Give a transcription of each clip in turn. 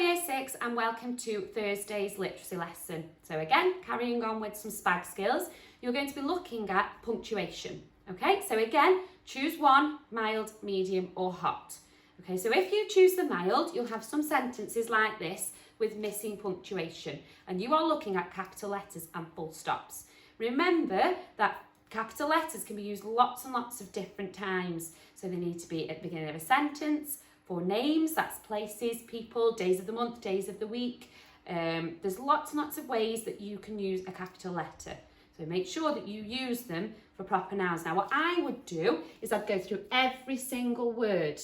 Year 6 and welcome to Thursday's literacy lesson. So again, carrying on with some SPAG skills, you're going to be looking at punctuation. Okay, so again, choose one, mild, medium or hot. Okay, so if you choose the mild, you'll have some sentences like this with missing punctuation and you are looking at capital letters and full stops. Remember that capital letters can be used lots and lots of different times. So they need to be at the beginning of a sentence, for names, that's places, people, days of the month, days of the week. There's lots and lots of ways that you can use a capital letter. So make sure that you use them for proper nouns. Now what I would do is I'd go through every single word,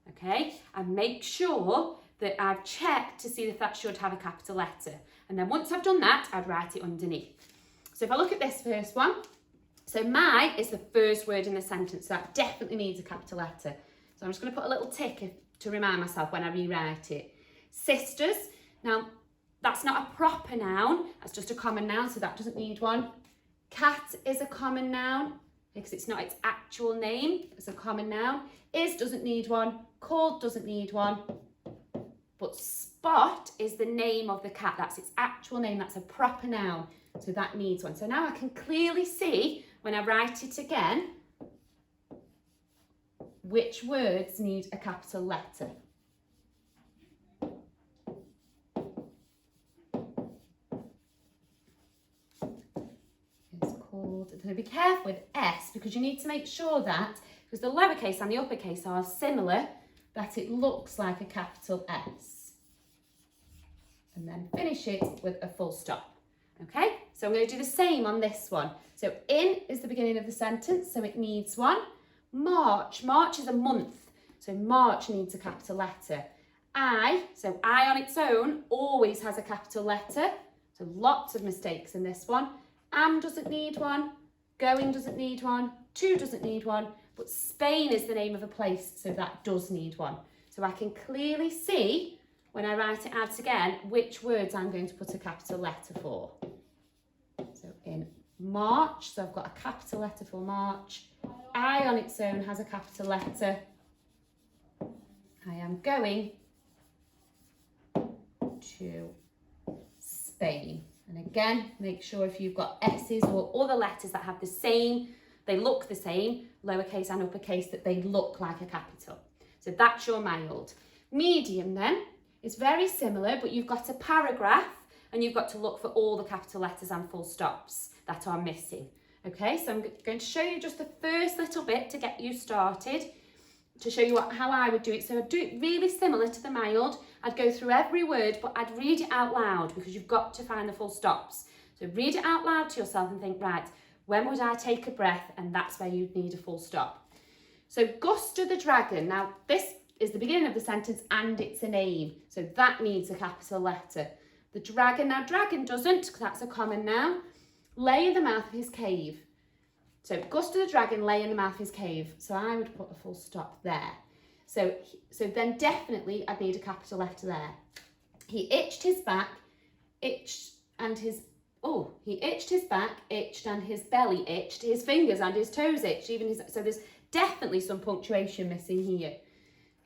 okay, and make sure that I've checked to see if that should have a capital letter. And then once I've done that, I'd write it underneath. So if I look at this first one, so my is the first word in the sentence, so that definitely needs a capital letter. So I'm just going to put a little tick to remind myself when I rewrite it. Sisters, now that's not a proper noun, that's just a common noun, so that doesn't need one. Cat is a common noun because it's not its actual name, it's a common noun. Is doesn't need one, called doesn't need one, but Spot is the name of the cat, that's its actual name, that's a proper noun, so that needs one. So now I can clearly see when I write it again which words need a capital letter. It's called, so be careful with S because you need to make sure that, because the lowercase and the uppercase are similar, that it looks like a capital S. And then finish it with a full stop. Okay, so I'm going to do the same on this one. So in is the beginning of the sentence, so it needs one. March is a month, so March needs a capital letter. So I on its own always has a capital letter, so lots of mistakes in this one. Am doesn't need one, going doesn't need one, to doesn't need one, but Spain is the name of a place, so that does need one. So I can clearly see when I write it out again which words I'm going to put a capital letter for. So in March, so I've got a capital letter for March. I on its own has a capital letter. I am going to Spain. And again, make sure if you've got S's or other letters that have the same, they look the same, lowercase and uppercase, that they look like a capital. So that's your mild. Medium then is very similar, but you've got a paragraph and you've got to look for all the capital letters and full stops that are missing. Okay, so I'm going to show you just the first little bit to get you started, to show you how I would do it. So I'd do it really similar to the mild. I'd go through every word, but I'd read it out loud because you've got to find the full stops. So read it out loud to yourself and think, right, when would I take a breath? And that's where you'd need a full stop. So Guster the dragon. Now this is the beginning of the sentence and it's a name. So that needs a capital letter. The dragon, now dragon doesn't, because that's a common noun. Lay in the mouth of his cave. So Guster the dragon lay in the mouth of his cave. So I would put a full stop there. So then definitely I'd need a capital letter there. He itched his back, itched and his back, itched and his belly itched, his fingers and his toes itched, so there's definitely some punctuation missing here.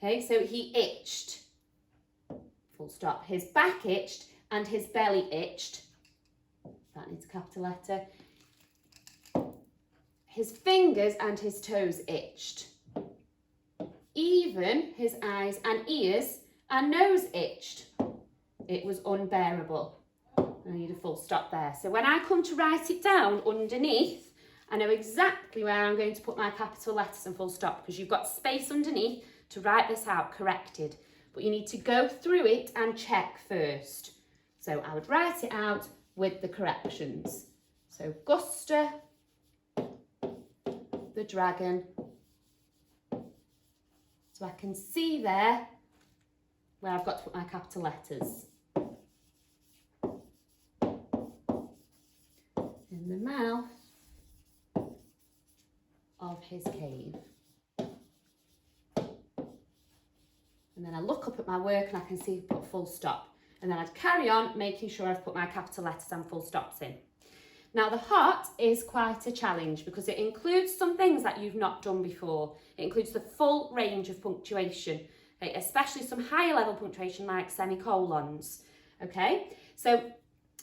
Okay, so he itched, full stop. His back itched and his belly itched. That needs a capital letter. His fingers and his toes itched. Even his eyes and ears and nose itched. It was unbearable. I need a full stop there. So when I come to write it down underneath, I know exactly where I'm going to put my capital letters and full stop because you've got space underneath to write this out corrected. But you need to go through it and check first. So I would write it out with the corrections. So Guster the dragon. So I can see there where I've got to put my capital letters. In the mouth of his cave. And then I look up at my work and I can see put full stop. And then I'd carry on making sure I've put my capital letters and full stops in. Now the hot is quite a challenge because it includes some things that you've not done before. It includes the full range of punctuation. okay, especially some higher level punctuation like semicolons, okay? So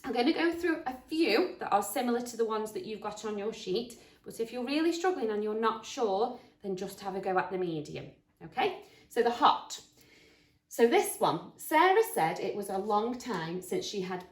I'm going to go through a few that are similar to the ones that you've got on your sheet, but if you're really struggling and you're not sure, then just have a go at the medium, okay? So the hot. So this one, Sarah said it was a long time since she had,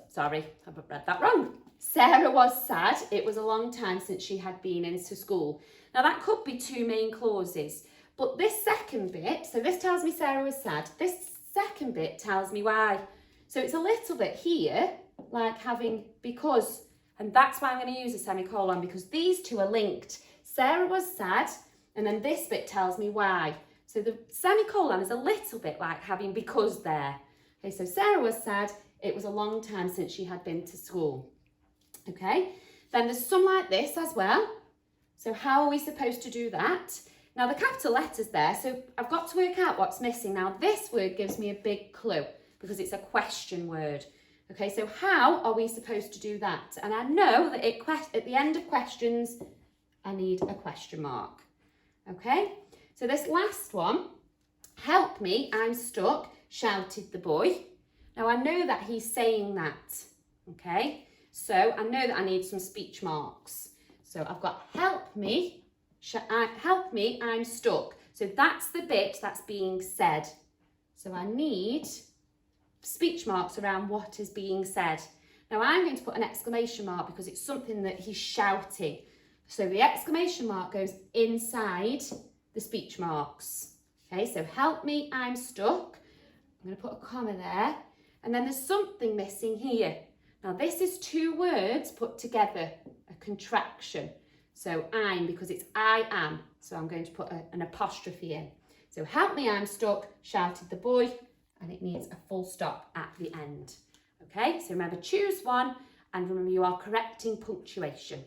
sorry, I've read that wrong. Sarah was sad it was a long time since she had been into school. Now that could be two main clauses, but this second bit, so this tells me Sarah was sad, this second bit tells me why. So it's a little bit here, like having because, and that's why I'm going to use a semicolon, because these two are linked. Sarah was sad, and then this bit tells me why. So the semicolon is a little bit like having because there. Okay, so Sarah was sad, it was a long time since she had been to school. Okay, then there's some like this as well. So how are we supposed to do that? Now the capital letters there, so I've got to work out what's missing. Now this word gives me a big clue because it's a question word. Okay, so how are we supposed to do that? And I know that at the end of questions, I need a question mark. Okay, so this last one, help me, I'm stuck, shouted the boy. Now I know that he's saying that, okay? So I know that I need some speech marks. So I've got help me, I'm stuck. So that's the bit that's being said. So I need speech marks around what is being said. Now I'm going to put an exclamation mark because it's something that he's shouting. So the exclamation mark goes inside the speech marks. Okay, so help me, I'm stuck. I'm going to put a comma there. And then there's something missing here. Now this is two words put together, a contraction. So I'm, because it's I am. So I'm going to put an apostrophe in. So help me, I'm stuck, shouted the boy. And it needs a full stop at the end. Okay, so remember, choose one, and remember you are correcting punctuation.